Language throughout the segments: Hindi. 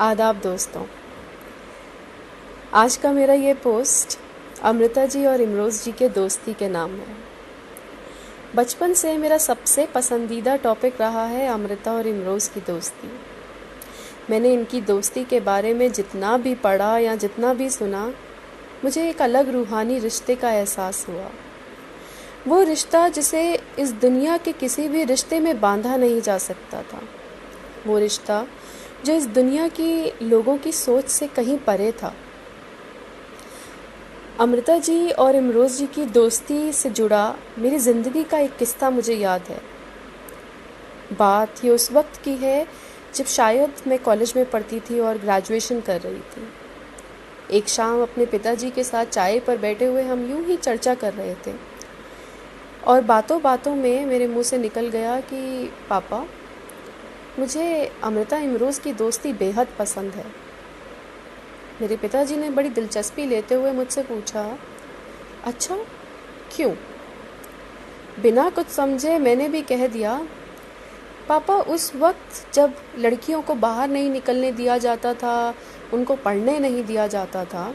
आदाब दोस्तों। आज का मेरा ये पोस्ट अमृता जी और इमरोज़ जी के दोस्ती के नाम है। बचपन से मेरा सबसे पसंदीदा टॉपिक रहा है अमृता और इमरोज़ की दोस्ती। मैंने इनकी दोस्ती के बारे में जितना भी पढ़ा या जितना भी सुना, मुझे एक अलग रूहानी रिश्ते का एहसास हुआ। वो रिश्ता जिसे इस दुनिया के किसी भी रिश्ते में बांधा नहीं जा सकता था। वो रिश्ता जो इस दुनिया की लोगों की सोच से कहीं परे था। अमृता जी और इमरोज़ जी की दोस्ती से जुड़ा मेरी ज़िंदगी का एक किस्सा मुझे याद है। बात ये उस वक्त की है जब शायद मैं कॉलेज में पढ़ती थी और ग्रेजुएशन कर रही थी। एक शाम अपने पिताजी के साथ चाय पर बैठे हुए हम यूं ही चर्चा कर रहे थे और बातों बातों में मेरे मुंह से निकल गया कि पापा, मुझे अमृता इमरोज़ की दोस्ती बेहद पसंद है। मेरे पिताजी ने बड़ी दिलचस्पी लेते हुए मुझसे पूछा, अच्छा क्यों? बिना कुछ समझे मैंने भी कह दिया, पापा, उस वक्त जब लड़कियों को बाहर नहीं निकलने दिया जाता था, उनको पढ़ने नहीं दिया जाता था,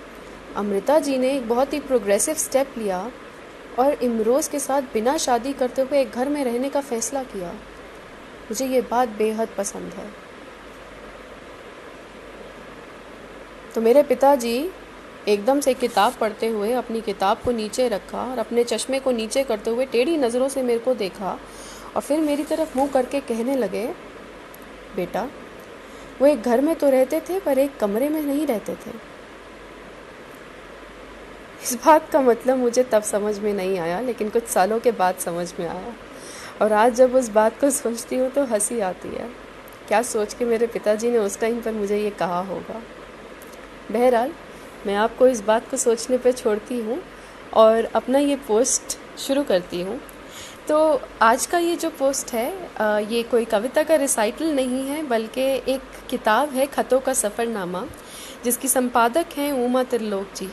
अमृता जी ने एक बहुत ही प्रोग्रेसिव स्टेप लिया और इमरोज़ के साथ बिना शादी करते हुए एक घर में रहने का फ़ैसला किया। मुझे ये बात बेहद पसंद है। तो मेरे पिताजी एकदम से किताब पढ़ते हुए अपनी किताब को नीचे रखा और अपने चश्मे को नीचे करते हुए टेढ़ी नज़रों से मेरे को देखा और फिर मेरी तरफ मुंह करके कहने लगे, बेटा, वो एक घर में तो रहते थे पर एक कमरे में नहीं रहते थे। इस बात का मतलब मुझे तब समझ में नहीं आया, लेकिन कुछ सालों के बाद समझ में आया और आज जब उस बात को सोचती हूँ तो हंसी आती है। क्या सोच के मेरे पिताजी ने उस टाइम पर मुझे ये कहा होगा। बहरहाल, मैं आपको इस बात को सोचने पर छोड़ती हूँ और अपना ये पोस्ट शुरू करती हूँ। तो आज का ये जो पोस्ट है, ये कोई कविता का रिसाइटल नहीं है, बल्कि एक किताब है, खतों का सफ़रनामा, जिसकी संपादक हैं उमा त्रिलोक जी।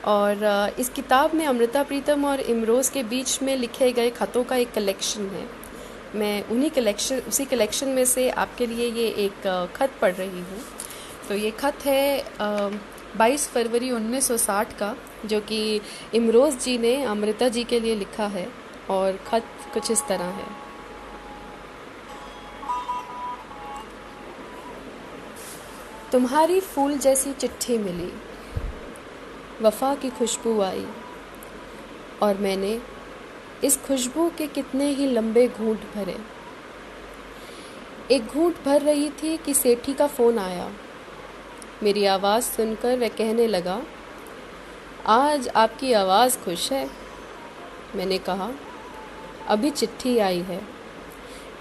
और इस किताब में अमृता प्रीतम और इमरोज़ के बीच में लिखे गए खतों का एक कलेक्शन है। मैं उसी कलेक्शन में से आपके लिए ये एक खत पढ़ रही हूँ। तो ये खत है 22 फरवरी 1960 का, जो कि इमरोज़ जी ने अमृता जी के लिए लिखा है और खत कुछ इस तरह है। तुम्हारी फूल जैसी चिट्ठी मिली, वफ़ा की खुशबू आई और मैंने इस खुशबू के कितने ही लंबे घूंट भरे। एक घूंट भर रही थी कि सेठी का फ़ोन आया। मेरी आवाज़ सुनकर वह कहने लगा, आज आपकी आवाज़ खुश है। मैंने कहा, अभी चिट्ठी आई है,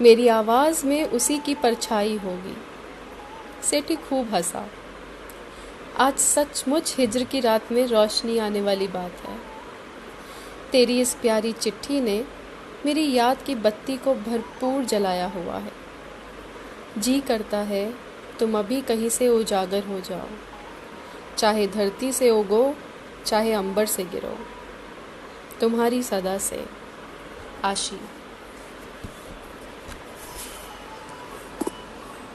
मेरी आवाज़ में उसी की परछाई होगी। सेठी खूब हंसा। आज सचमुच हिज्र की रात में रोशनी आने वाली बात है। तेरी इस प्यारी चिट्ठी ने मेरी याद की बत्ती को भरपूर जलाया हुआ है। जी करता है तुम अभी कहीं से उजागर हो जाओ, चाहे धरती से उगो, चाहे अंबर से गिरो। तुम्हारी सदा से, आशी।